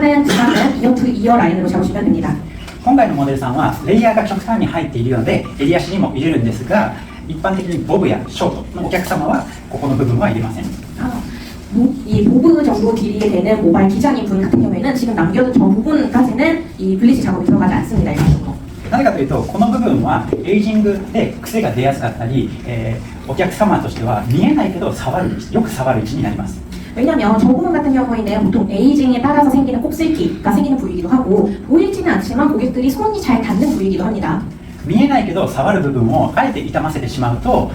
잡는 구간은 이어 투 이어 라인으로 잡으시면 됩니다. 今回のモデルさんはレイヤーが極端に入っているので襟足にも入れるんですが、一般的にボブやショートのお客様はここの部分は入れません。 이 보브 정도 길이에 되는 모발 기장인 분 같은 경우에는 지금 남겨둔 저 부분까지는 이 블리치 작업이 들어가지 않습니다. 일반적으로. なぜかというと、この部分はエイジングで癖が出やすかったり、お客様としては見えないけどよく触る位置になります。 왜냐하면 저 부분 같은 경우에는 보통 에이징에 따라서 생기는 곱슬기가 생기는 부위이기도 하고 보이지는 않지만 고객들이 손이 잘 닿는 부위이기도 합니다. 見えないけど触る部分をあえて傷ませてしまうと、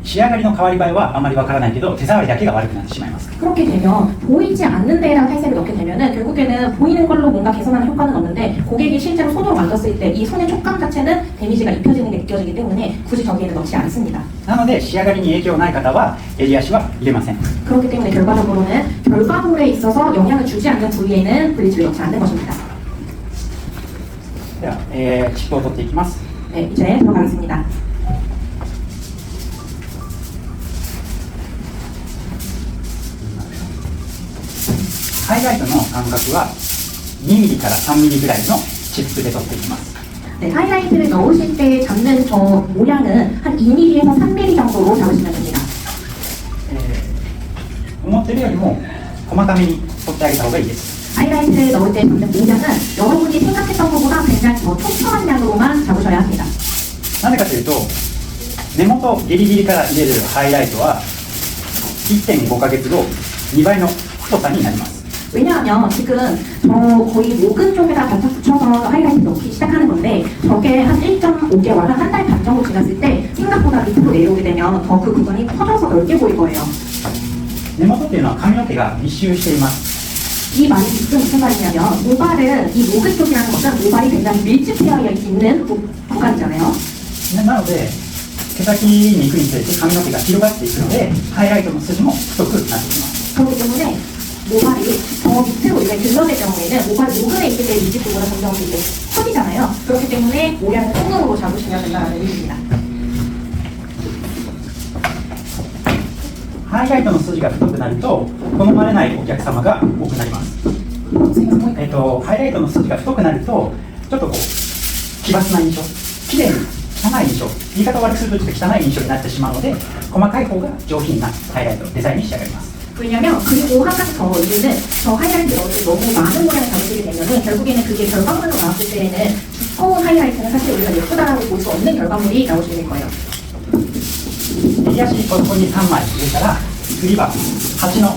仕上がりの変わり映えはあまりわからないけど手触りだけが悪くなってしまいます。 그렇게 되면 보이지 않는 데에다 탈색을 넣게 되면은 결국에는 보이는 걸로 뭔가 개선하는 효과는 없는데 고객이 실제로 손으로 만졌을 때 이 손의 촉감 자체는 데미지가 입혀지는 게 느껴지기 때문에 굳이 저기에는 넣지 않습니다. なので仕上がりに影響ない方は襟足は入れません。 그렇기 때문에 결과적으로는 결과물에 있어서 영향을 주지 않는 부위에는 블리치를 넣지 않는 것입니다. では、チップを取っていきます。 네, 이제 들어가겠습니다. ハイライトの間隔は 2mm から 3mm ぐらいのチップで取っていきます。 네, 하이라이트를 넣으실 때 잡는 저 모양은 한 2mm에서 3mm 정도로 잡으시면 됩니다. 思ってるよりも細かめに取ってあげた方がいいです。 하이라이트를 넣을 때 잡는 모양은 여러분이 생각했던 것보다 굉장히 더 촘촘한 양으로만 잡으셔야 합니다. なぜかというと、根元ギリギリから入れるハイライトは 1.5 ヶ月後2倍の太さになります。 왜냐하면 지금 저 거의 목근 쪽에다 바짝 붙여서 하이라이트 넣기 시작하는 건데 저게 한 1.5개월, 한 달 반 정도 지났을 때 생각보다 밑으로 내려오게 되면 더 그 구간이 커져서 넓게 보일 거예요. 根元っていうのは髪の毛が密集しています。 이 말이 무슨 말이냐면 모발은 이 목근 쪽이라는 것은 모발이 굉장히 밀집되어 있는 구간이잖아요. なので毛先に行くにつれて髪の毛が広がっていくのでハイライトの筋も太くなってきます。 그렇기 때문에 모발이 저 밑으로 이렇게 들러낼 경우에는 모발 모근에 있을 때 밀집 부분은 점점 이제 커지잖아요. 그렇기 때문에 모양을 통으로 잡으시면 된다는 의미입니다. ハイライトの筋が太くなると好まれないお客様が多くなります。ハイライトの筋が太くなるとちょっとこう奇抜な印象、綺麗に汚い印象、言い方を悪くするとちょっと汚い印象になってしまうので細かい方が上品なハイライトデザインに仕上がります。 왜냐면 그리고 한 가지 더 이유는 저 하이라이트 넣을 때 너무 많은 모양을 잡으시게 되면은 결국에는 그게 결과물로 나왔을 때에는 두꺼운 하이라이트는 사실 우리가 예쁘다라고 볼 수 없는 결과물이 나오시게 될 거예요. 右足ここに3枚入れたら次は端の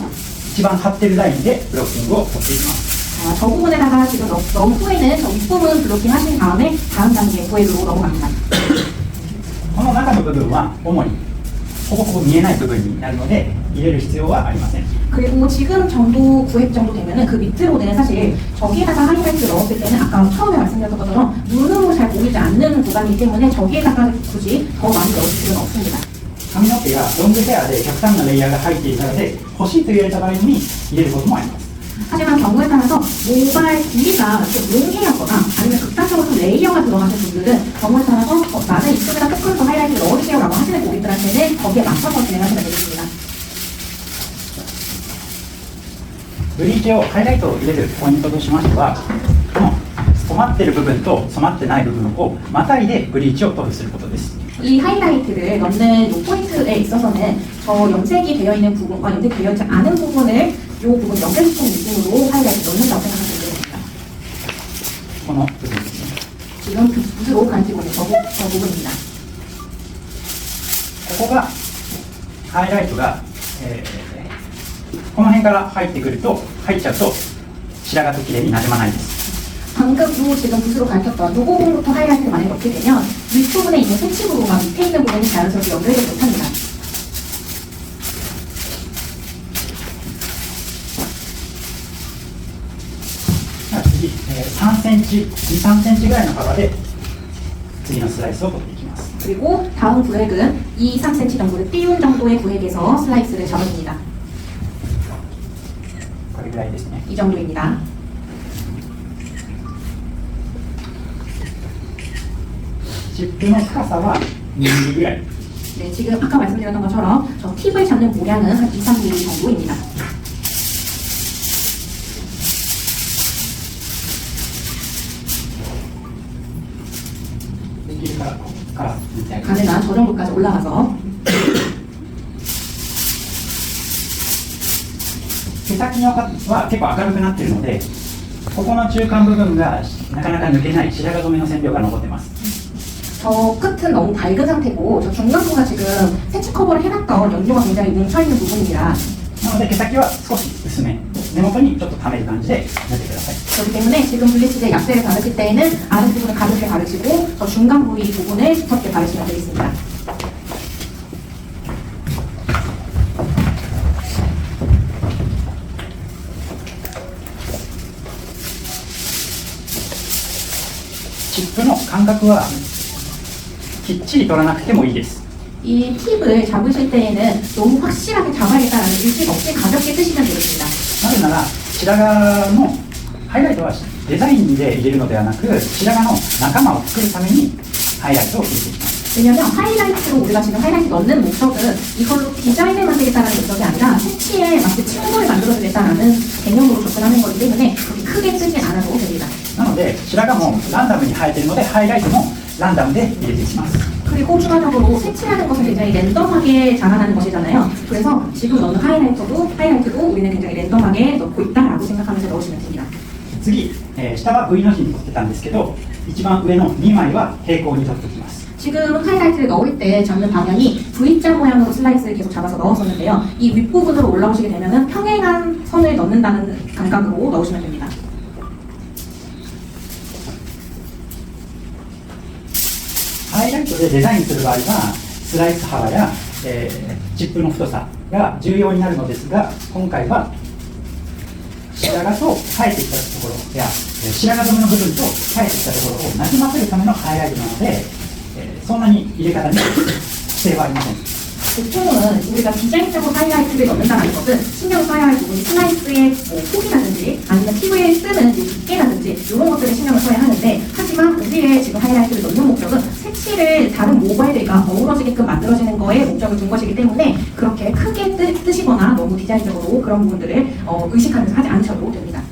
一番張ってるラインでブロッキングを取っていきます。 저 부분에다가 지금 넣은 후에는 저 윗부분 블로킹 하신 다음에 다음 단계 후에로 넘어갑니다. この中の部分は主にほぼほぼ見えない部分になるので入れる必要はありません。 그리고 지금 정도 구획 정도 되면은 그 밑으로는 사실 저기에다가 하이라이트 넣었을 때는 아까 처음에 말씀드렸던 것처럼 눈으로 잘 보이지 않는 구간이기 때문에 저기에다가 굳이 더 많이 넣을 필요는 없습니다. 髪の毛がロングヘアで極端なレイヤーが入っているので欲しいと言われた場合に入れることもあります。 하지만 경우에 따라서 모발 길이가 좀 롱해하거나 아니면 극단적으로 좀 레이어가 들어가는 분들은 경우에 따라서 나는 이쪽에다 조금 더 하이라이트 넣어주세요 라고 하시는 고객들한테는 거기에 맞춰서 진행하시면 되겠습니다. ブリーチをハイライトを入れるポイントとしましては、この染まっている部分と染まってない部分をまたいでブリーチを塗布することです。 이 하이라이트를 넣는 이 포인트에 있어서는 저 염색이 되어 있는 부분과 염색되어 있지 않은 부분을 이 부분 연결시키는 느낌으로 하이라이트 넣는다고 생각하시면 됩니다. この部分ですね。 지금 그 붓으로 간지고 있는 저 부분입니다. ここがハイライトが、この辺から入ってくると入っちゃうと白髪ときれいになじまないです。 방금도 지금 붓으로 밝혔던 이 부분부터 하이라이트를 많이 넣게 되면 윗부분에 있는 새치부분과 밑에 있는 부분이 자연스럽게 연결되지 못합니다. 次、3センチ、2、3センチぐらいの幅で次のスライスを取っていきます。 그리고 다음 구획은 2, 3cm 정도를 띄운 정도의 구획에서 슬라이스를 잡아줍니다. これぐらいですね。 이 정도입니다. チップの深さは 2mm ぐらい。 네, 지금 아까 말씀드렸던 것처럼 저 팁을 잡는 모양은 한 2, 3mm 정도입니다. 부분까지 올라가서 毛先のは結構明るくなっているので、ここの中間部分がなかなか抜けない白髪染めの線描が残ってます。 저 끝은 너무 밝은 상태고 저 중간부가 지금 색칠 커버를 해놨던 연료가 굉장히 뭉쳐있는 부분이라 なので毛先は少し薄め、根元にちょっと溜める感じで塗ってください。 그렇기 때문에 지금 블리치제 약재를 바르실 때에는 아랫부분을 가볍게 바르시고 저 중간 부위 부분을 두껍게 바르시면 되겠습니다. 칩の間隔はきっちり取らなくてもいいです。 이 팁을 잡으실 때에는 너무 확실하게 잡아야겠다는 의식 없이 가볍게 뜨시면 되겠습니다. なぜなら白髪のハイライトはデザインで入れるのではなく、白髪の仲間を作るためにハイライトを入れていきます。 왜냐면 하이라이트로 우리가 지금 하이라이트 넣는 목적은 이걸로 디자인을 만들겠다는 목적이 아니라 색치에 맞게 친구를 만들어주겠다는 개념으로 접근하는 거기 때문에 그렇게 크게 뜨지 않아도 됩니다. なので白髪もランダムに生えているのでハイライトもランダムで入れていきます。 그리고 추가적으로 색칠하는 것은 굉장히 랜덤하게 자라나는 것이잖아요. 그래서 지금 넣는 하이라이트도 우리는 굉장히 랜덤하게 넣고 있다라고 생각하면서 넣으시면 됩니다. 次、下は V の字に取ってたんですけど、一番上の2枚は平行に取っておきます。 지금 하이라이트를 넣을 때 잡는 방향이 V자 모양으로 슬라이스를 계속 잡아서 넣었었는데요. 이 윗부분으로 올라오시게 되면 평행한 선을 넣는다는 감각으로 넣으시면 됩니다. ハイライトでデザインする場合はスライス幅や、チップの太さが重要になるのですが、今回は白髪と生えてきたところや、白髪染めの部分と生えてきたところをなじませるためのハイライトなので、そんなに入れ方に規制はありません。 보통은 우리가 디자인적으로 하이라이트를 넣는다는 것은 신경 써야 할 부분이 슬라이스의 폭이라든지 아니면 피부에 쓰는 두께라든지 이런 것들을 신경을 써야 하는데, 하지만 우리의 지금 하이라이트를 넣는 목적은 색칠을 다른 모발들과 어우러지게끔 만들어지는 거에 목적을 둔 것이기 때문에 그렇게 크게 뜨시거나 너무 디자인적으로 그런 부분들을 의식하면서 하지 않으셔도 됩니다.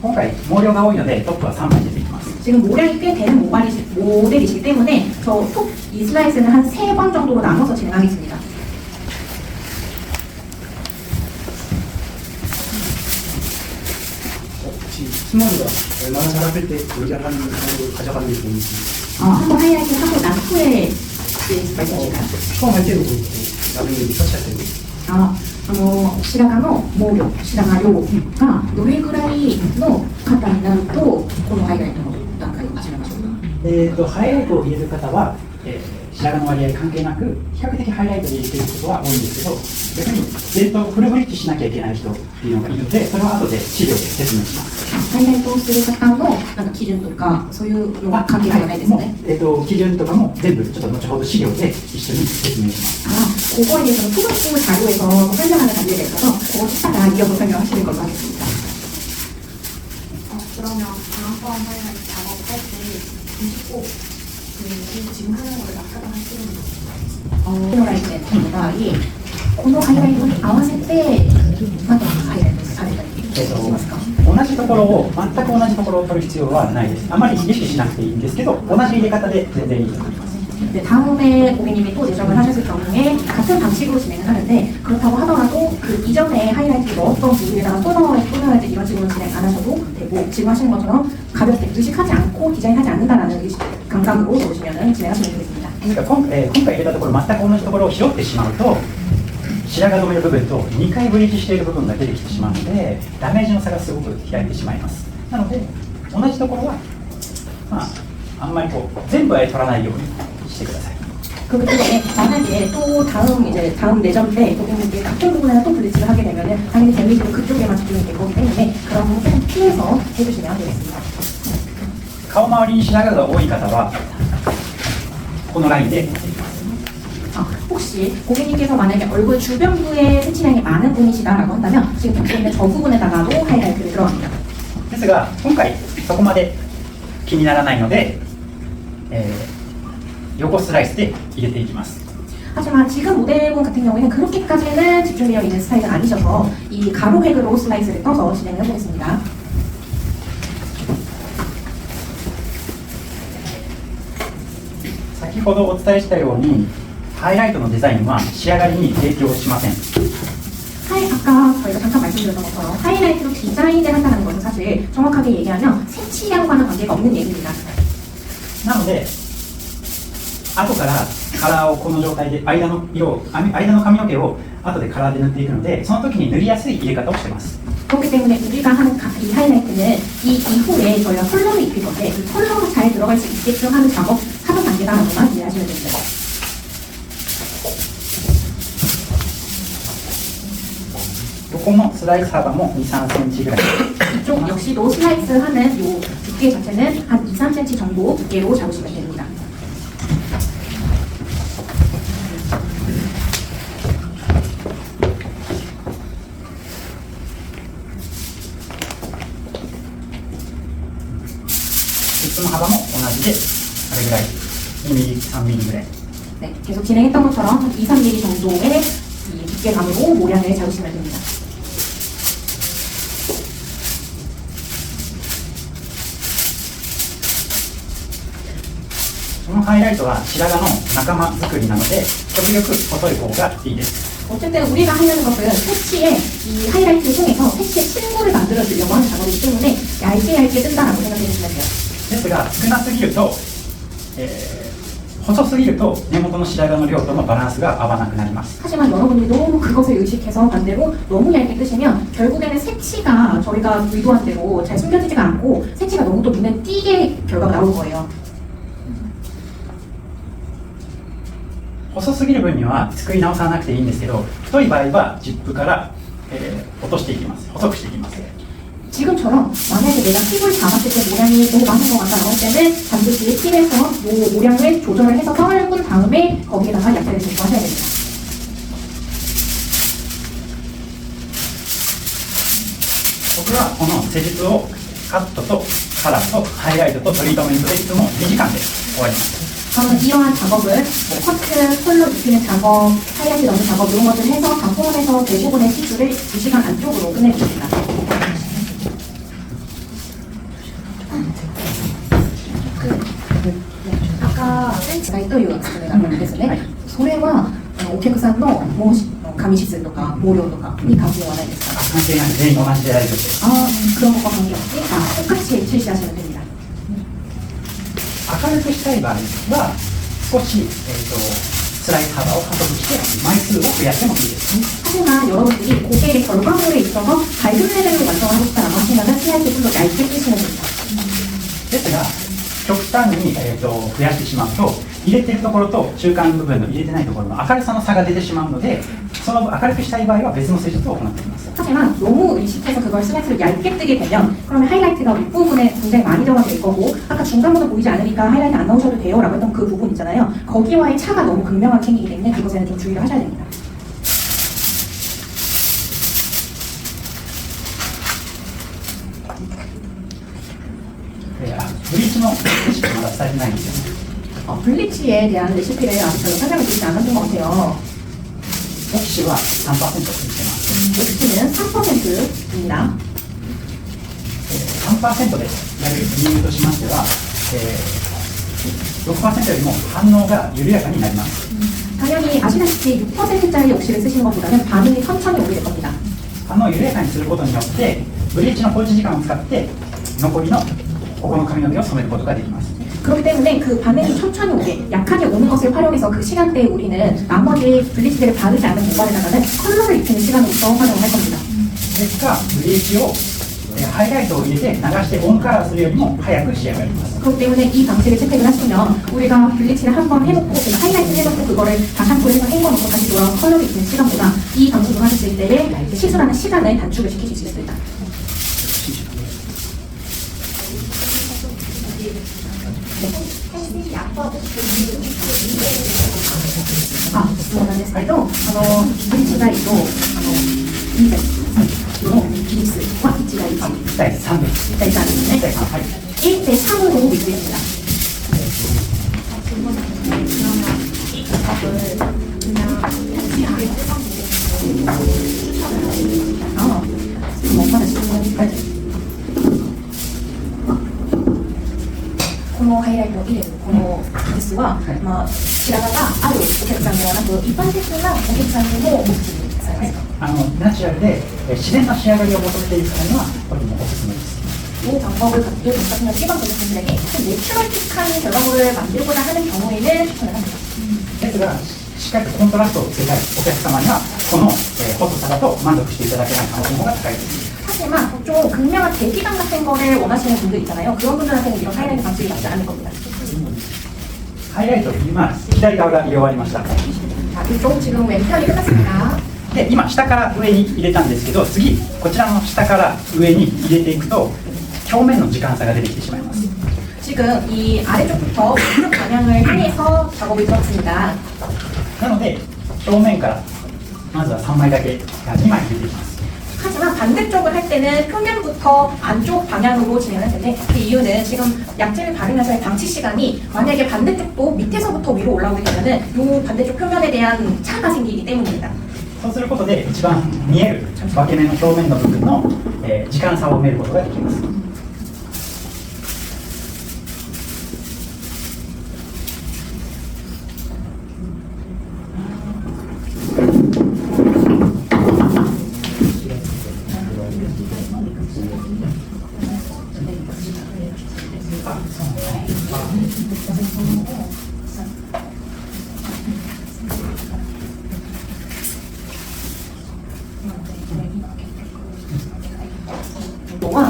今回毛量が多いのでトップは3枚出ていきます。 지금 모량이 꽤 되는 모델이시기 때문에 저 톡 이 슬라이스는 한 3번 정도로 나눠서 진행하겠습니다. 혹시 팀원과 얼마나 잘할 때 의견하는 정도를 가져가는 게 좋은지 한번 하이라이트 하고 난 후에 말씀하실까요? 처음 할 때도 그렇고 나중에 터치할 때도 白髪の毛量、白髪量がどれぐらいの方になるとこのハイライトの段階を始めましょうか。ハイライトを入れる方は、白髪の割合関係なく比較的ハイライトで入れていることは多いんですけど、逆にフルブリッジしなきゃいけない人っていうのがいるので、それは後で資料で説明します。 ハイライトをする方のなんか基準とかそういうのは関係がないですね。基準とかも全部ちょっと後ほど資料で一緒に説明します。 그거에 대해서는 초급부 자료에서 설명하는 단계가 있어서 그거 찾다가 이어서 설명하시는 걸로 하겠습니다. 그러면 다음번 하이라이트 작업할 때 보시고 지금 하는 거를 낙하당 하시는 거예요? のライトの場合、このハイライトに合わせてまたハイライトされたりしますか？同じところを全く同じところを取る必要はないです。あまり意識しなくていいんですけど、同じ入れ方で全然いいと思います。 네, 다음에 고객님이 또 제작을 하셨을 경우에 같은 방식으로 진행을 하는데, 그렇다고 하더라도 그 이전에 하이라이트를 넣었던 부분에다가 또 넣어야지 이런 식으로 진행 안 하셔도 되고, 지금 하시는 것처럼 가볍게 의식하지 않고 디자인하지 않는다라는 감각으로 넣으시면 진행하시면 되겠습니다. 今回入れたところ全く同じところを拾ってしまうと、白髪染めの部分と2回ブリーチしている部分が出てきてしまうので、ダメージの差がすごく開いてしまいます。なので同じところはあんまり全部は取らないようにしてください。 그렇기 때문에 만약에 또 다음 내전 때 고객님께 같은 부분에서 또 블리치를 하게 되면은 당연히 데미지도 그쪽에만 집중이 될 거기 때문에 그런 부분 피해서 해주시면 되겠습니다. 顔周りに白髪が多い方はこのラインで 혹시 고객님께서 만약에 얼굴 주변부에 색칠량이 많은 분이시다라고 한다면 지금 벽에 있는 저 부분에다가도 하이라이트를 들어갑니다. ですが今回そこまで気にならないので、横スライスで入れていきます。 하지만 지금 모델분 같은 경우에는 그렇게까지는 집중되어 있는 스타일은 아니셔서 이 가로획으로 슬라이스를 떠서 진행을 해보겠습니다. 先ほどお伝えしたようにハイライトのデザインは仕上がりに影響しません。 아까 저희가 잠깐 말씀드렸던 것처럼 하이라이트로 디자인을 한다는 것은 사실 정확하게 얘기하면 색칠량과는 관계가 없는 얘기입니다. なので後からカラーをこの状態で間の髪の毛を後でカラーで塗っていくので、その時に塗りやすい入れ方をしています。 그렇기 때문에 우리가 하는 이 하이라이트는 이 이후에 저희가 컬러를 입힐 건데 그 컬러가 잘 들어갈 수 있게끔 하는 작업 하는 단계다라고만 이해하시면 됩니다. このスライス幅も2、3センチぐらい。 이쪽 역시도 슬라이스 하는 요 두께 자체는 한 2, 3cm 정도 두께로 잡으시면 됩니다. その幅も同じで、これぐらい、2ミリ、3ミリぐらい。 네, 계속 진행했던 것처럼 한 2, 3mm 정도의 이 두께감으로 모양을 잡으시면 됩니다. このハイライトは白髪の仲間作りなので、極力細い方がいいです。 어쨌든 우리가 하려는 것은 패치에 이 하이라이트를 통해서 패치의 친구를 만들어주려고 하는 작업이기 때문에 얇게 뜬다라고 생각해 주시면 돼요. ですが、少なすぎると、細すぎると根元の白髪の量とのバランスが合わなくなります。 하지만 여러분이 너무 그것을 의식해서 반대로 너무 얇게 뜨시면 결국에는 색치가 저희가 의도한 대로 잘 숨겨지지가 않고 색치가 너무 또 눈에 띄게 결과가 나올 거예요. 細すぎる分には作り直さなくていいんですけど、太い場合はジップから、落としていきます。細くしていきます。 지금처럼 만약에 내가 팁을 잡았을 때 모양이 너무 많은 것 같다라고 할 때는 반드시 팁에서 이 모양을 조절을 해서 썰은 다음에 거기에다가 약재를 제거하셔야 됩니다. 僕はこの施術をカットとカラーとハイライトとトリートメントでいつも2時間で終わります。 저는 이러한 작업을 뭐 커트, 컬러 입히는 작업, 하이라이트 넣는 작업 이런 것들을 해서 단품에서 대부분의 시술을 2시간 안쪽으로 끝내줍니다. 아까センチがというおすすめなんですね。それはお客さんの髪質とか毛量とかに関係はないですか？関係ない、全員同じで大丈夫です。 그런 것과 관계없이 똑같이 실시하시면 됩니다. 明るくしたい場合は少し、スライス幅を加速して枚数を増やしてもいいです。 하지만 여러분들이 고객의 결과물에 있어서 밝은 레벨을 완성하고 싶다라고 하시면 슬라이스 좀더 얇게 쓰시면 됩니다. ですが極端に、増やしてしまうと入れてるところと中間部分の入れてないところの明るさの差が出てしまうので、その明るくしたい場合は別の施術を行っています。 하지만 너무 의식해서 그걸 슬라이스를 얇게 뜨게 되면 그러면 하이라이트가 윗부분에 굉장히 많이 들어가 될 거고 아까 중간부분 보이지 않으니까 하이라이트 안 넣으셔도 돼요 라고 했던 그 부분 있잖아요. 거기와의 차가 너무 극명하게 생기기 때문에 그것에는 좀 주의를 하셔야 됩니다. ブリーチのレシピまだ伝えてないんですよね。 블리치에 대한 레시피를 아직 저희가 설명을 드리지 않았던 것 같아요. オキシは 3% ついてます。 옥시는 3%입니다. 3% でやる理由としましては、6% よりも反応が緩やかになります。 당연히 아시다시피 6%짜리 옥시를 쓰시는 것보다는 반응이 천천히 오게 될 겁니다. 反応を緩やかにすることによってブリーチの放置時間を使って残りのここの髪の毛を染めることができます。 그렇기 때문에 그 반응이 천천히 오게 약하게 오는 것을 활용해서 그 시간대에 우리는 나머지 블리치들을 바르지 않은 공간에다가는 컬러를 입히는 시간으로서 활용을 할 겁니다. ですがブリーチをハイライトを入れて流してオンカラーするよりも早く仕上がります。 그렇기 때문에 이 방식을 채택을 하시면 우리가 블리치를 한번 해놓고 하이라이트를 해놓고 그거를 다시 한번 해서 헹궈놓고 다시 돌아와 컬러를 입히는 시간보다 이 방식으로 하셨을 때의 시술하는 시간을 단축을 시키실 수 있습니다. 아, そうなんですけど、ブリッジガイと2対の比率は1対1。 1対3です。 1対3ですね。 1対3、はい。 1대 3으로 위치했습니다. 엄마가 지금 このハイライトイライトを入れるこのですは、まあ、白髪があるお客さんではなく一般的なお客さんにも目視されますか？ナチュラルで自然な仕上がりを求めている方にはとてもおすすめです。 이 방법을 가지고 정착하는 일반적인 분들에게 내추럴틱한 결과물을 만들고자 하는 경우에는 추천을 합니다. ですが、しっかりとコントラストをつけたいお客様にはこの細さだと満足していただけない可能性の方が高いです。 하지만 좀 극명한 대기감 같은 거를 원하시는 분들 있잖아요. 그런 분들한테는 이런 하이라이트 방식이 맞지 않을 겁니다. ハイライト、今左側が入れ終わりました。 자, 이쪽 지금 왼편이 끝났습니다. で、今下から上に入れたんですけど、次こちらの下から上に入れていくと表面の時間差が出てきてしまいます。 지금 이 아래쪽부터 왼쪽 방향을 향해서 작업을 들었습니다. なので表面からまずは3枚だけ2枚入れていきます。 하지만 반대쪽을 할 때는 표면부터 안쪽 방향으로 진행을 할 텐데 그 이유는 지금 약재를 바르면서의 방치 시간이 만약에 반대쪽도 밑에서부터 위로 올라오게 되면은 이 반대쪽 표면에 대한 차가 생기기 때문입니다. そうすることで一番見える分け目の表面の部分の、時間差を埋めることができます。 は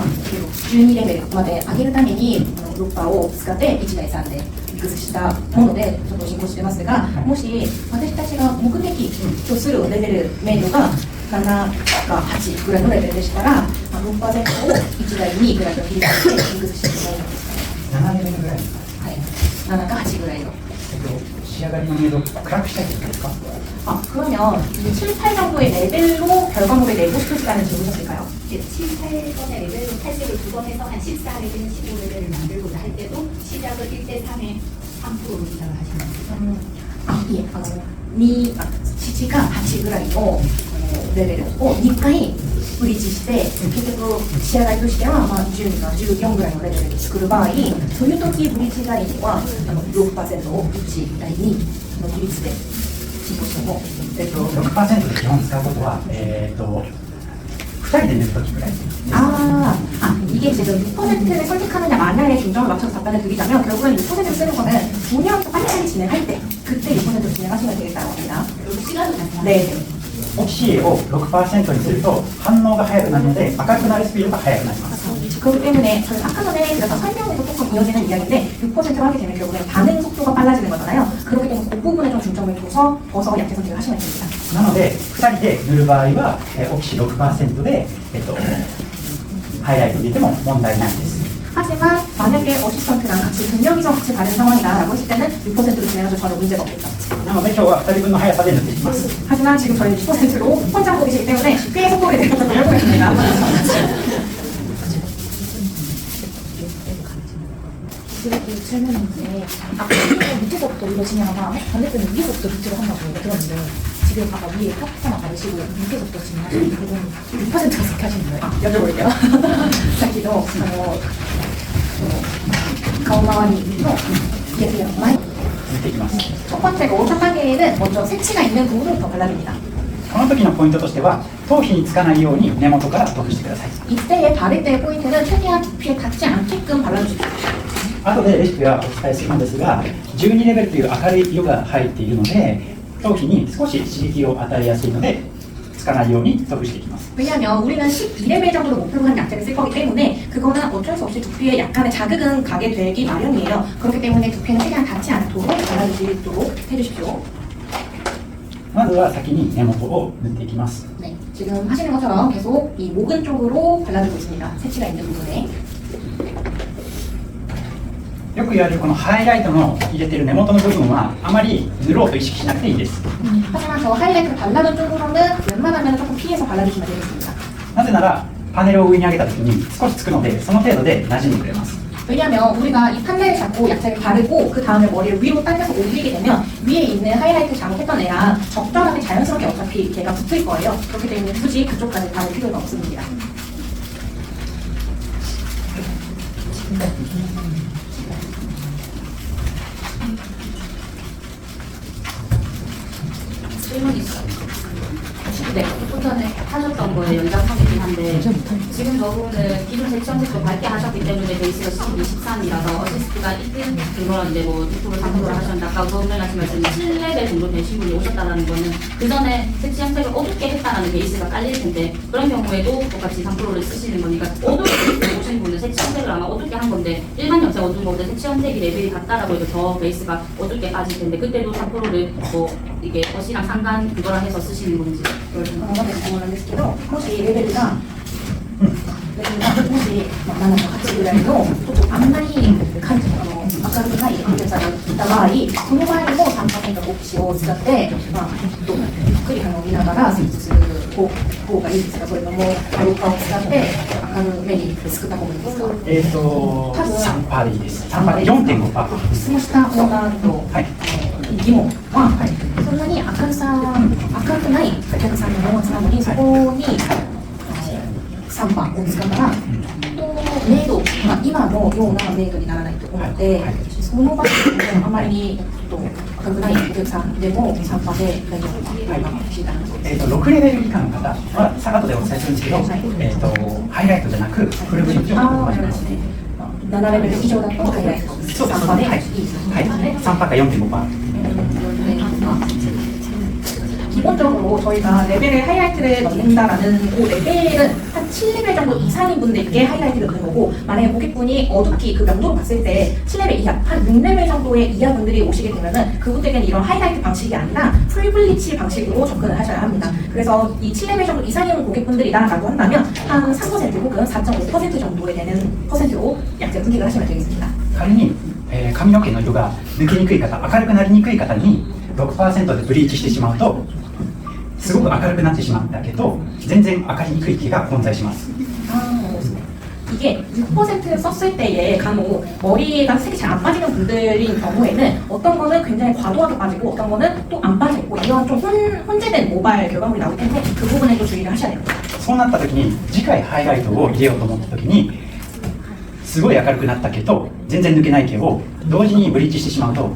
12レベルまで上げるためにロッパーを使って1台3でミックスしたものでちょっと進行してますが、もし私たちが目的とするレベル明度が7か8ぐらいのレベルでしたら、ロッパーゼットを1台2ぐらいと切り替えてミックスしてもらいます。 7レベルぐらいですか？ はい、7か8ぐらいの。 仕上がりの明度を暗くしたいということですか？ 그러면 이 7, 8 정도의 레벨로 결과물을 내고 싶으시다는 질문이실까요? 7, 8번의 레벨로 탈색을 2번 해서 한 14레벨, 15레벨을 만들고자 할 때도 시작을 1대 3에 3%로 시작을 하시면 됩니다. 예, 父が8ぐらいのレベルを2回ブリッジして結局仕上がりとしては12か14ぐらいのレベルで作る場合、そういう時ブリッジラインは6% を1対2の比率で進行しても 6% で基本使うことは、2人で寝るときぐらい。 이게 지금 6%를 선택하느냐 마냐에 중점을 맞춰서 답변을 드리자면 결국엔 6%를 쓰는 거는 분명히 빨리빨리 진행할 때 그때 6%를 진행하시면 되겠다고 합니다. 그리고 시간을 단축하는 네. オキシを 6% にすると反応が速くなるので赤くなるスピードが速くなります。 그렇기 때문에 저는 아까 전에 그래서 설명에서 조금 이어지는 이야기인데 6%로 하게 되면 결국엔 반응 속도가 빨라지는 거잖아요. 그렇기 때문에 그 부분에 좀 중점을 둬서 약재 선택을 하시면 됩니다. なので2人で塗る場合は、オキシ 6% で、ハイライト入れても問題ないです。 하지만 만약에 어시스턴트랑 같이 분명히서 같이 다른 상황이다라고 했을 때는 6%로 진행해도 전혀 문제가 없겠죠. なので今日は2人分の速さで塗っていきます。 하지만 지금 저희는 10%로 혼자 하고 계시기 때문에 꽤 속도를 내려가도록 해보겠습니다. 그리고 질문인데 아까 밑에서부터 위로 진행한 다음에 반대편은 위에서부터 밑으로 한다고 들었는데 지금 아까 위에 팍팍하나 바르시고 밑에서부터 진행하시는 부분 6%가 그렇게 하시는 거예요? 여쭤볼게요. 先の顔周りの日焼けの前 塗っていきます。 첫 번째로 3단계에는 먼저 색치가 있는 부분부터 발라줍니다. この時のポイントとしては頭皮につかないように根元から塗してください。 이때의 바를 때의 포인트는 최대한 두피에 닿지 않게끔 발라주십시오. 後でレシピはお伝えするのですが12レベルという明るい色が入っているので頭皮に少し刺激を与えやすいのでつかないように塗布していきます。 왜냐하면 우리는 12레벨 정도로 목표로 한 약재를 쓸 거기 때문에 그거는 어쩔 수 없이 두피에 약간의 자극은 가게 되기 마련이에요. 그렇기 때문에 두피는 최대한 닿지 않도록 발라주시도록 해주십시오. まずは先に根元を塗っていきます。 네, 지금 하시는 것처럼 계속 이 목은 쪽으로 발라주고 있습니다. 색치가 있는 부분에. よく言われるこのハイライトの入れている根元の部分はあまり塗ろうと意識しなくていいです。 하지만 저 하이라이트를 발라둔 쪽으로는 웬만하면 조금 피해서 발라주시면 되겠습니다. なぜならパネルを上に上げた時に少しつくのでその程度で馴染んでくれます。 왜냐하면 우리가 이 판넬을 잡고 약재를 바르고 그 다음에 머리를 위로 당겨서 올리게 되면 위에 있는 하이라이트 잘못했던 애랑 적절하게 자연스럽게 어차피 걔가 붙을 거예요. 그렇기 때문에 굳이 그쪽까지 바를 필요가 없습니다. 했던 거에 연장선이긴 한데 지금 저분은 기존 색청색도 밝게 하셨기 때문에 베이스가 12, 13이라서 어시스트가 1등 그거랑 이제 뭐 유튜브 3등으로 하셨는데 아까 그분하신 말씀 7레벨 정도 되신 분이 오셨다는 거는 그 전에 색청색을 어둡게 했다라는 베이스가 깔릴 텐데 그런 경우에도 똑같이 3%를 쓰시는 거니까 어둡게 오신 분은 색청색을 아마 어둡게 한 건데 일반 염색 어두운 거보다 색청색이 레벨이 같다라고 해서 더 베이스가 어둡게 빠질 텐데 그때도 3%를 뭐 이게 옷이랑 상관 그거랑 해서 쓰시는 건지 そうなんですけど、もしレベルがもし7か8ぐらいのちょっとあんまり感じ明るくないお客さんがいた場合、その場合も3%国士を使って、ゆっくり見ながら施術する方がいいですか、それとも廊下を使って明るめに作った方がいいですか。3%でいいです。3%で 4.5%。質問したオーナーと、疑問は、そんなに明るくないお客さんの荷物なのに、そこに3%を使ったら、明度、今のような明度にならないと思って、その場合あまりにちょっと明るくないお客さんでも3%で大丈夫か知りたいなと。6レベル以下の方は後でお伝えするんですけど、ハイライトじゃなくフルブリッジをお願いします。7レベル以上だとハイライト3%でいいですね。3%か 4.5%。 기본적으로 저희가 레벨을 하이라이트를 넣는다라는 그 레벨은 한 7레벨 정도 이상인 분들께 하이라이트를 넣는 거고, 만약에 고객분이 어둡게 그 명도로 봤을 때 7레벨 이하, 한 6레벨 정도의 이하 분들이 오시게 되면은 그분들에게는 이런 하이라이트 방식이 아니라 풀블리치 방식으로 접근을 하셔야 합니다. 그래서 이 7레벨 정도 이상인 고객분들이다라고 한다면 한 3% 혹은 4.5% 정도에 되는 퍼센트로 약간 선택을 하시면 되겠습니다. 仮に、髪の毛の色が抜けにくい方、明るくなりにくい方に 6% でブリーチしてしまうとすごく明るくなってしまうんだけど全然明かりにくい毛が混在します。 이게 6% 썼을 때에 간혹 머리가 색이 잘 안 빠지는 분들인 경우에는 어떤 거는 굉장히 과도하게 빠지고 어떤 거는 또 안 빠지고 이런 좀 혼재된 모발 결과물이 나오기 때문에 그 부분에 또 주의를 하셔야 됩니다. そうなった時に次回ハイライトを入れようと思った時にすごい明るくなった毛と全然抜けない毛を同時にブリーチしてしまうと、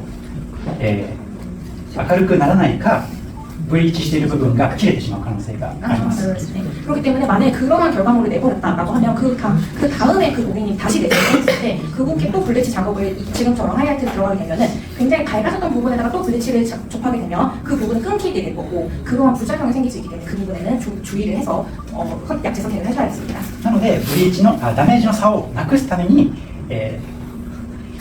明るくならないかブリーチしている部分が切れてしまう可能性があります。 그렇기 때문에 만약에 그러한 결과물을 내버렸다라고 하면 그 다음에 그 고객님이 다시 내버렸을 때 그분께 또 블리치 작업을 지금처럼 하이라이트를 들어가게 되면은 굉장히 밝아졌던 부분에다가 또 블리치를 접하게 되면 그 부분은 끊기게 될 거고 그러한 부작용이 생길 수 있기 때문에 그 부분에는 주의를 해서 약재 선택을 해줘야겠습니다. なのでブリーチのダメージの差をなくすために、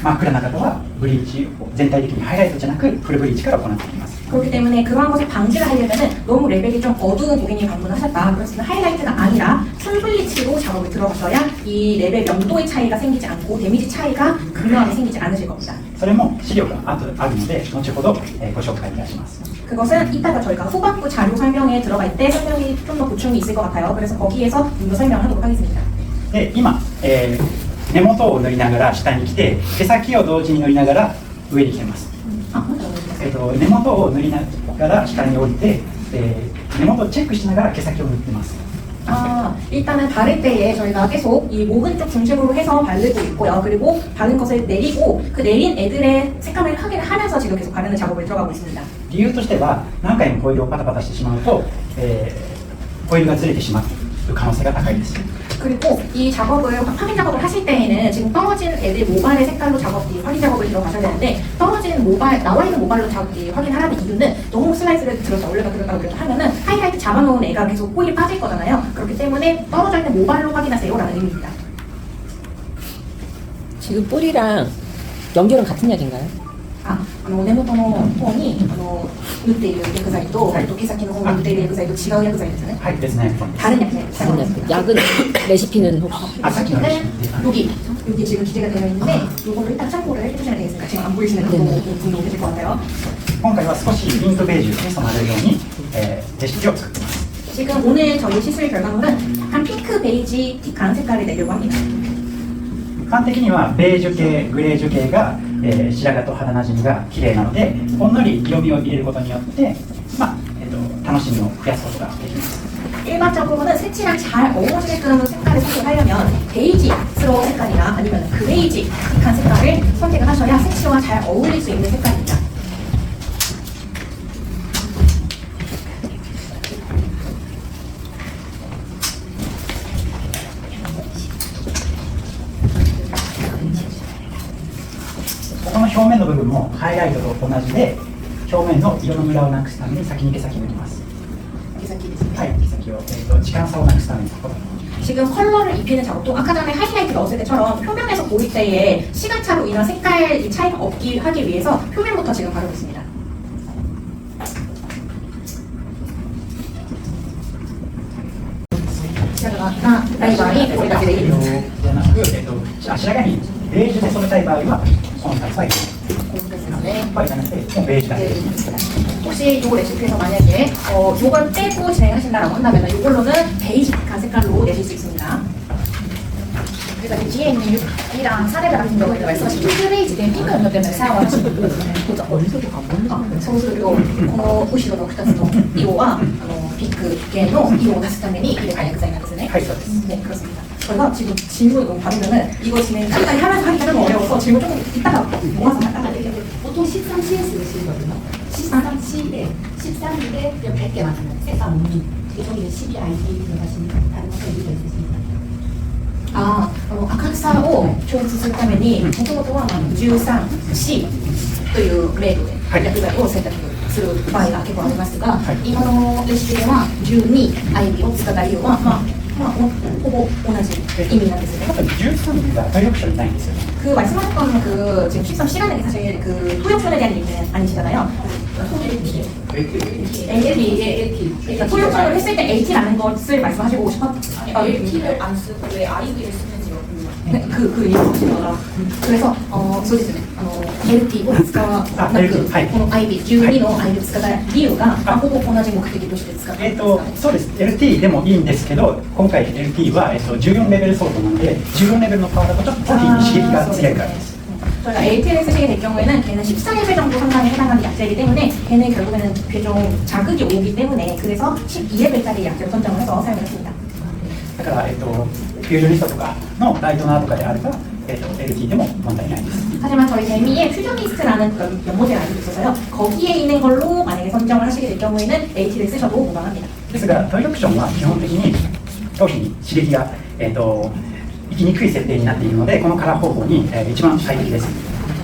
真っ暗な方はブリーチを全体的にハイライトじゃなくフルブリーチから行っていきます。 그렇기 때문에 그러한 것을 방지를 하려면은 너무 레벨이 좀 어두운 고객님이 방문하셨다. 그렇지만 하이라이트가 아니라 풀블리치로 작업을 들어가셔야 이 레벨 명도의 차이가 생기지 않고 데미지 차이가 극명하게 생기지 않으실 겁니다. それも資料があるので後ほど、ご紹介いたします。 그것은 이따가 저희가 후반부 자료 설명에 들어갈 때 설명이 좀 더 보충이 있을 것 같아요. 그래서 거기에서 좀 더 설명을 하도록 하겠습니다. で今、根元を塗りながら下に来て毛先を同時に塗りながら上に来てます。 根元を塗りながら下に降りて、根元をチェックしながら毛先を塗ってます。 일단은 바를 때에 저희가 계속 이 목은 쪽 중심으로 해서 바르고 있고요. 그리고 바른 것을 내리고 그 내린 애들의 색감을 확인을 하면서 지금 계속 바르는 작업을 들어가고 있습니다. 理由としては何回もホイールをパタパタしてしまうと、ホイールがずれてしまう可能性が高いです。 그리고 이 작업을 확인 작업을 하실 때에는 지금 떨어진 애들 모발의 색깔로 확인 작업을 들어가셔야 되는데 떨어진 모발 나와 있는 모발로 확인하라는 이유는 너무 슬라이스를 들어서 올려다 하면은 하이라이트 잡아놓은 애가 계속 호일이 빠질 거잖아요. 그렇기 때문에 떨어져 있는 모발로 확인하세요라는 의미입니다. 지금 뿌리랑 연결은 같은 약인가요? 根元の方に塗っている薬剤と毛先の方に塗っている薬剤と違う薬剤ですよね。 はい、別の薬剤です。 다른 약이에요. 다른 약. 약은 레시피는 혹시? さっきのレシピ 여기 지금 기재가 되어 있는데 이거를 일단 참고를 해주셔야 되겠습니다. 지금 안 보이시는 분도 계실 것 같아요. 今回は少しピンクベージュに染まるように、レシピを作っています。 지금 오늘 저희 시술 결과물은 약간 핑크 베이지틱한 색깔을 내려고 합니다. 一般的にはベージュ系、グレージュ系が、白髪と肌なじみが綺麗なのでほんのり色味を入れることによって、楽しみを増やすことができます。 일반적으로는 색칠랑 잘 어우러지게끔 색깔을 선택하려면 베이지스러운 색깔이나 아니면 그레이지틱한 색깔을 선택을 하셔야 색칠과 잘 어울릴 수 있는 색깔입니다. 表面の部分もハイライトと同じで、表面の色のムラをなくすために先に毛先を塗ります。毛先ですね。はい、毛先を、時間差をなくすために。 지금 컬러를 입히는 작업도 아까 전에 하이라이트 넣었을 때처럼 표면에서 보일 때에 시간차로 인한 색깔 차이가 없기 하기 위해서 표면부터 지금 바르고 있습니다. ライバーにこれだけでいいです。ではなく、白髪にベージュで染めたい場合は、このタイプはいいです。はい、じゃなくて、もうベージュだけです。 혹시 이 레시피에서 만약에 이걸 빼고 진행하신다라고 한다면 이걸로는 베이직한 색깔로 내실 수 있습니다. 그래서 그 뒤에 있는 육이랑 사례들 같은 경우에는 말씀하신 핑크레이지 된 핑크 염료 때문에 사용하시는 거죠. そうするとこの後ろの2つの色はピンク系の色を出すために入れた薬剤なんですね. はい、そうです。 네, 그렇습니다. 저희가 지금 질문을 너무 받으면은 이거 진행 잠깐 하기가 좀 어려워서 질문 조금 이따가 모아서 갖다가 드릴게요. 보통 13C에 쓰시거든요. 13C에 13인데 100개 맞으면 색감 없는 여기에 12ID 들어가시는 다른 것도 의미가 있으십니까? 아, 明るさを調節するためにもともとは13C という例で薬剤を選択する場合が結構ありますが、今のレシピでは 12ID を使った理由はほぼ同じ意味なんですよね. 13がトイレオプションにないんですよね. 그 말씀하셨던 그 지금 13C라는 게 사실 그 토역션에 대한 얘기는 아니시잖아요. LT. 그러니까 토역션을 했을 때 LT라는 것을 말씀하시고 싶었어요. LT를 안 쓰고 왜 IV를 쓰는지 그 이유 하시더라. 그래서 そうですね. LT を使わなくこの IB 12の IB を使った理由がほぼ同じ目的として使っているんですかね. そうです。LT でもいいんですけど、今回 LT は14レベル相当なんで、14レベルのパワーだとちょっと頭皮に刺激が強いからです。 저희가 LT를 쓰시게 될 경우에는 걔는 14레벨 정도 상당히 해당하는 약제이기 때문에 걔는 결국에는 비좀 자극이 오기 때문에 그래서 12레벨짜리 약제를 선정을 해서 사용했습니다. だから、フュージョニストとかのライトナーとかであれば、LT でも問題ないです。 하지만 저희 데미에 퓨저니스트라는 그런 연모제가 알고 있어서요. 거기에 있는 걸로 만약에 선정을 하시게 될 경우에는 LT를 쓰셔도 무방합니다. ですが、トイレオプションは基本的に頭皮に刺激が、行きにくい設定になっているので、このカラー方法に、一番最適です。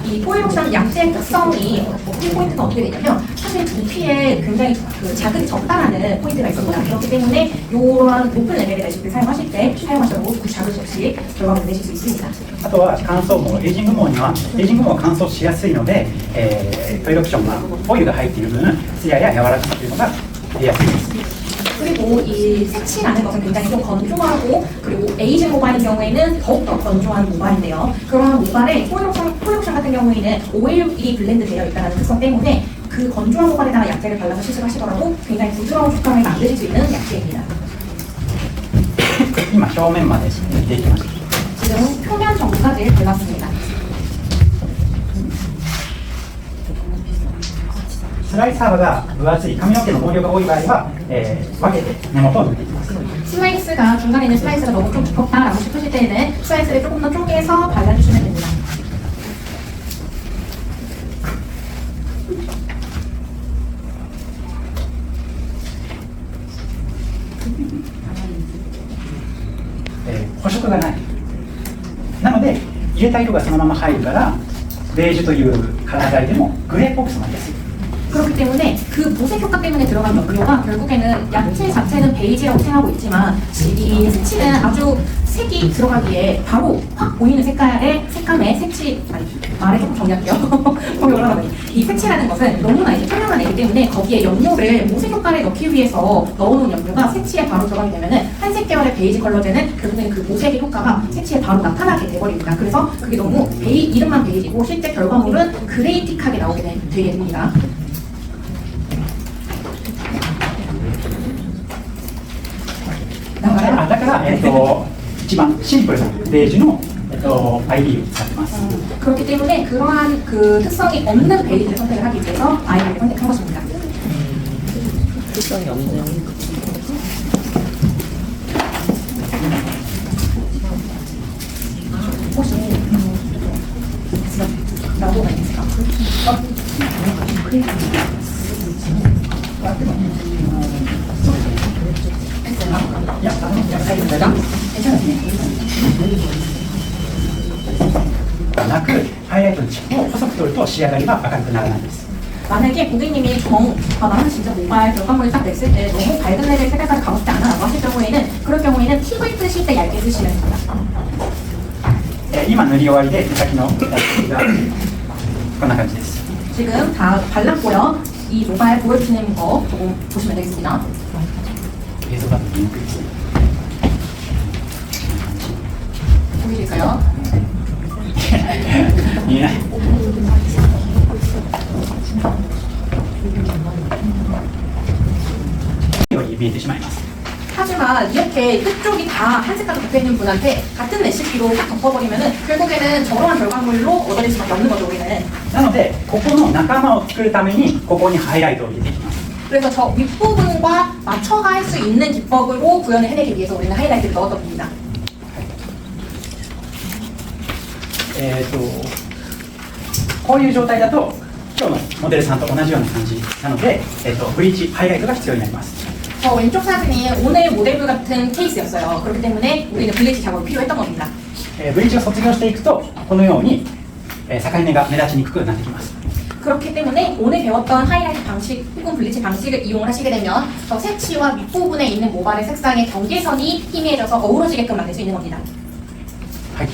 이 포이록션 약제의 특성이 포인트가 어떻게 되냐면 사실 두피에 굉장히 그 자극이 적다라는 포인트가 있습니다. 그렇기 때문에 이러한 높은 레벨의 레시피를 사용하실 때 사용하셔도 그 자극 없이 결과물을 내실 수 있습니다. あとは乾燥毛、エイジング毛にはエイジング毛は乾燥しやすいので、トイレオプションはオイルが入っている分、ツヤや柔らかさというのが出やすいです。 그리고 이 색칠하는 것은 굉장히 좀 건조하고 그리고 에이즈 모발인 경우에는 더욱더 건조한 모발인데요. 그러한 모발에 포이록션 같은 경우에는 오일이 블렌드되어 있다는 특성 때문에 그 건조한 모발에다가 약제를 발라서 시술하시더라도 굉장히 부드러운触感을 만드실 수 있는 약제입니다. 今表面まで塗っていきます。 지금 표면 정도까지 발랐습니다. スライサーが分厚い髪の毛の毛量が多い場合は、分けて根元を塗っていきます。 슬라이스가 중간에 있는 슬라이스가 너무 좀 두껍다라고 싶으실 때는 슬라이스를 조금 더 쪼개서 발라주시면 됩니다. 네, 補色がない。なので入れた色がそのまま入るから、ベージュというカラー剤でもグレーっぽく染まりやすい。 그렇기 때문에 그 보색 효과 때문에 들어간 연료가 결국에는 야채 자체는 베이지라고 생각하고 있지만 이 색칠은 아주 색이 들어가기에 바로 확 보이는 색감의 색칠 말에 조금 정리할게요. 이 색칠하는 것은 너무나 이제 투명한 애기 때문에 거기에 연료를 보색 효과를 넣기 위해서 넣어놓은 연료가 색치에 바로 들어가게 되면은 한색 계열의 베이지 컬러제는 결국에는 그 보색의 효과가 색치에 바로 나타나게 돼버립니다. 그래서 그게 너무 이름만 베이지고 실제 결과물은 그레이틱하게 나오게 되게 됩니다. だから、一番シンプルなベージュの、ID を使ってます。 그렇기 때문에 그러한 그 특성이 없는 베이지를 선택을 하기 위해서 아이를 선택한 것입니다. 특성이 없는. 혹시 나도가 있을까?なく、ハイラライトのチップを細く取ると仕上がりが明るくならないです。 만약에 고객님이 나는 진짜 모바일 결과물이 딱 냈을 때 너무 밝은 레벨 색깔까지 가고 싶지 않아 라고 하실 경우에는 그럴 경우에는 팁을 쓰실 때 얇게 쓰시면 됩니다. 今塗り終わりで手先のがこんな感じです。 지금 다 발랐고요. 이 모바일 보여주는 거 조금 보시면 되겠습니다. 映像だと見にくいですね。 보이실까요? 見えない。 見えてしまいます。 하지만 이렇게 끝쪽이 다 한색깔로 덮여있는 분한테 같은 레시피로 딱 덮어버리면은 결국에는 저러한 결과물로 얻어낼 수밖에 없는 거죠, 우리는. なのでここの仲間を作るためにここにハイライトを入れていきます。 그래서 저 윗부분과 맞춰갈 수 있는 기법으로 구현을 해내기 위해서 우리는 하이라이트를 넣었던 겁니다. こういう状態だと今日のモデルさんと同じような感じなので、ブリーチハイライトが必要になります。 저 왼쪽 사진이 오늘 모델 같은 케이스였어요. 그렇기 때문에 우리는 블리치 작업이 필요했던 겁니다. ブリーチを卒業していくとこのように境目が目立ちにくくなってきます。 그렇기 때문에 오늘 배웠던 하이라이트 방식 혹은 블리치 방식을 이용을 하시게 되면 저 색치와 윗부분에 있는 모발의 색상의 경계선이 희미해져서 어우러지게끔 만들 수 있는 겁니다. はい。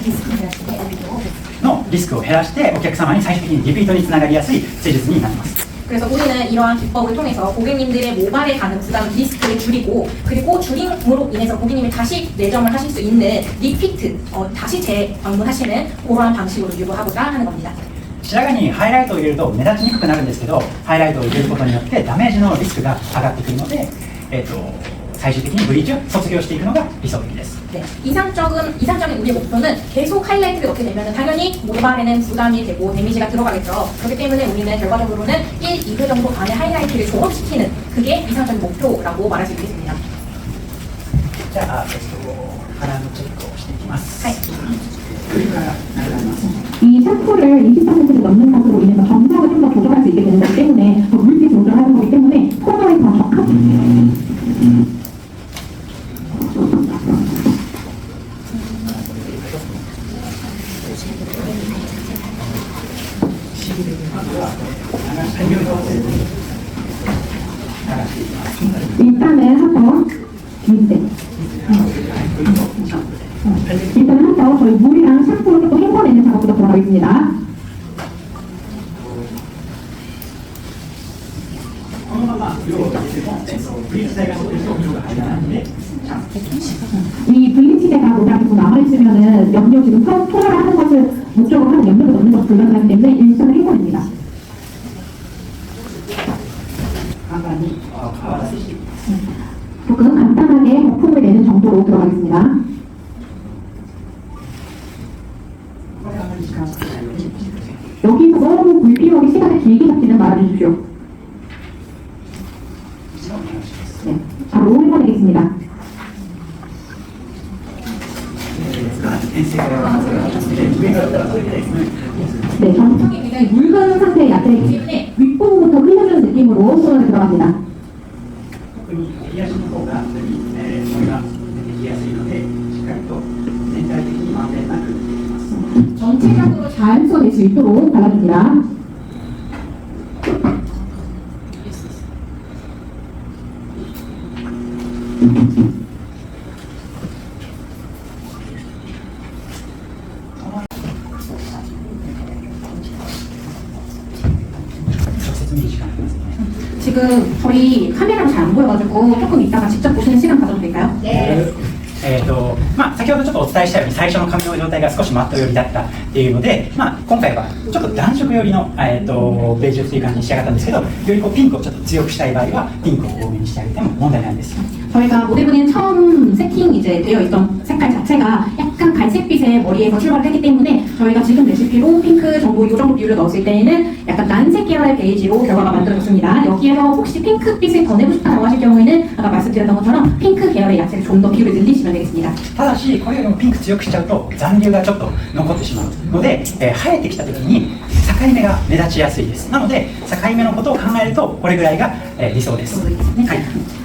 리스크 のリスクを減らしてお客様に最終的にリピートにつながりやすい施術になります。 그래서 우리는 이러한 기법을 통해서 고객님들의 모발에 가는 부담 리스크를 줄이고 그리고 줄임으로 인해서 고객님이 다시 내점을 하실 수 있는 리피트, 다시 재방문하시는 그러한 방식으로 유도하고자 하는 겁니다. 白髪にハイライトを入れると目立ちにくくなるんですけど、ハイライトを入れることによってダメージのリスクが上がってくるので、最終的にブリーチを卒業していくのが理想的です。 네, 이상적인 우리의 목표는 계속 하이라이트를 넣게 되면 당연히 모발에는 부담이 되고 데미지가 들어가겠죠. 그렇기 때문에 우리는 결과적으로는 1, 2회 정도 안에 하이라이트를 졸업시키는 그게 이상적인 목표라고 말할 수 있겠습니다. じゃあ、腹のチェックをしていきます。 네. 上から流れます。 이 샴푸를 20%를 넣는 것으로 인해서 점성을 좀 더 조절할 수 있게 되는 거기 때문에 더 묽게 조절하는 거기 때문에 토너에 더 적합. 일단은 한번 밑에 일단은 한번 저희 물이랑 샴푸를 조금 헹궈내는 작업부터 들어가겠습니다. このまま量を入れても、ブリーチ剤が入ると量が入らないので、 이 블리치대가 모자라서 남아있으면은 염료 지금 토너를 하는 것을 목적으로 하는 염료를 넣는 것이 불가능하기 때문에 일단은 헹궈냅니다. 簡単に泡立てしていきます。 조금 간단하게 거품을 내는 정도로 들어가겠습니다. これあまり時間をかけないようにしてください。 여기서 너무 불필요하게 시간을 길게 잡지는 말아주십시오. 一度お願いします。 네, 바로 헹궈내겠습니다. 네, 정성이 굉장히 묽은 상태의 야채이기 때문에 윗부분부터 흘려주는 느낌으로 손을 들어갑니다. 特に冷やしの方がこれが出てきやすいので、しっかりと全体的にまんべんなく出てきます。 전체적으로 잘 흡수될 수 있도록 발라줍니다. 지금 저희 카메라로 잘 안 보여가지고 조금 이따가 직접 보시는 시간 가져도 될까요? 네. 先ほどちょっとお伝えしたように最初の髪の状態が少しマット寄りだったっていうので、今回はちょっと暖色寄りの、ベージュっていう感じに仕上がったんですけど、よりピンクをちょっと強くしたい場合はピンクを多めにしてあげても問題ないんですよ。 저희가 모델분이 처음 세팅 이제 되어 있던 색깔 자체가 약간 갈색빛의 머리에서 출발을 했기 때문에 저희가 지금 레시피로 핑크 정도 이 정도 비율을 넣었을 때에는 약간 난색 계열의 베이지로 결과가 만들어졌습니다. 여기에서 혹시 핑크빛을 더 내고 싶다고 하실 경우에는 아까 말씀드렸던 것처럼 핑크 계열의 야채를 좀 더 비율을 늘리시면 되겠습니다. ただしこれよりもピンク強くしちゃうと残留がちょっと残ってしまうので、生えてきた時に境目が目立ちやすいです。なので境目のことを考えるとこれぐらいが、理想です。はい。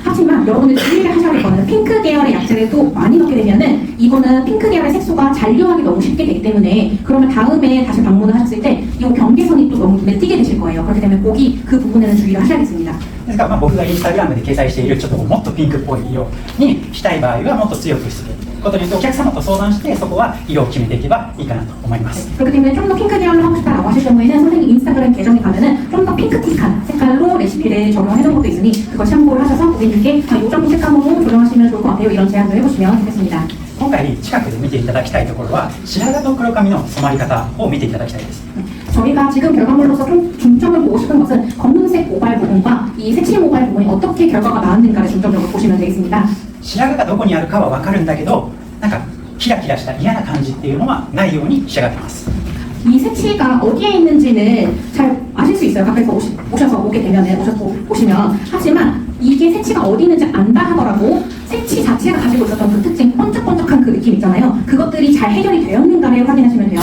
하지만 여러분들 주의를 하셔야 될 거는 핑크 계열의 야채를 또 많이 넣게 되면은 이거는 핑크 계열의 색소가 잔류하기 너무 쉽게 되기 때문에 그러면 다음에 다시 방문을 하셨을 때 이 경계선이 또 너무 눈에 띄게 되실 거예요. 그렇기 때문에 거기 그 부분에는 주의를 하셔야겠습니다. ですから、僕がインスタグラムで掲載しているちょっともっとピンクっぽい色にしたい場合はもっと強くすることによってお客様と相談してそこは色を決めていけばいいかなと思います。 그렇기 때문에 좀 더 핑크 계열로 하고 싶다라고 하실 경우에는 선생님 인스타그램 계정에 가면은 좀 더 핑크틱한 색깔로 레시피를 적용해 놓은 것도 있으니 그걸 참고를 하셔서 고객님께 이 정도 색감으로 조정하시면 좋을 것 같아요. 이런 제안도 해보시면 좋겠습니다. 今回近くで見ていただきたいところは白髪と黒髪の染まり方を見ていただきたいです。 저희가 지금 결과물로서 좀 중점을 보고 싶은 것은 검은색 모발 부분과 이 색칠 모발 부분이 어떻게 결과가 나왔는가를 중점적으로 보시면 되겠습니다. 白髪がどこにあるかは分かるんだけどなんかキラキラした嫌な感じっていうのはないように仕上がってます。 이 색치가 어디에 있는지는 잘 아실 수 있어요. 가까이서 오셔서 보게 되면은 오셔서 보시면 하지만 이게 색치가 어디 있는지 안다 하더라도 색치 자체가 가지고 있었던 그 특징 번쩍번쩍한 그 느낌 있잖아요. 그것들이 잘 해결이 되었는가를 확인하시면 돼요.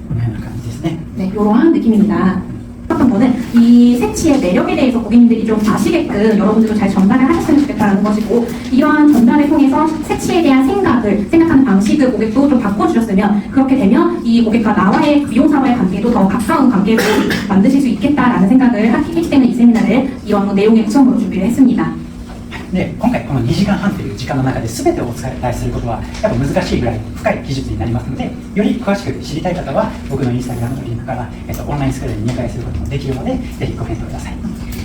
このような感じですね。 네, 이러한 느낌입니다. 첫 번째는 이 색치의 매력에 대해서 고객님들이 좀 아시게끔 여러분들도 잘 전달을 하셨으면 좋겠다는 것이고 이러한 전달을 통해서 색치에 대한 생각하는 방식을 고객도 좀 바꿔주셨으면 그렇게 되면 이 고객과 나와의 미용사와의 관계도 더 가까운 관계로 만드실 수 있겠다라는 생각을 했기 때문에 이 세미나를 이런 내용의 구성으로 준비를 했습니다. で今回この2時間半という時間の中で全てをお伝えすることはやっぱ難しいぐらい深い技術になりますのでより詳しく知りたい方は僕のインスタグラムのリンクから、オンラインスクールに入会することもできるのでぜひご検討ください。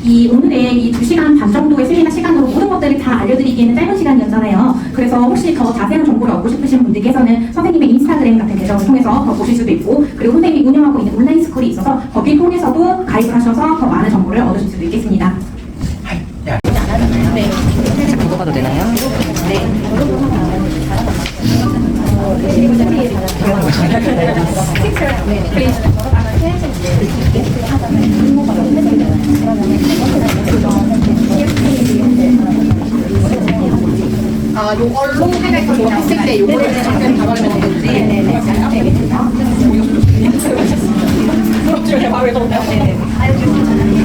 이 오늘의 이 2시간 반 정도의 세미나 시간으로 모든 것들을 다 알려드리기에는 짧은 시간이었잖아요. 그래서 혹시 더 자세한 정보를 얻고 싶으신 분들께서는 선생님의 인스타그램 같은 계정을 통해서 더 보실 수도 있고 그리고 선생님이 운영하고 있는 온라인 스쿨이 있어서 거기를 통해서도 가입을 하셔서 더 많은 정보를 얻으실 수도 있겠습니다. はい、では 먹어봐도 되나요? 아, 요걸로 하이라이터 했을 때 요거를 잠깐 담아주면 되는데 네네네. 부럽지만 바로 해도 네네.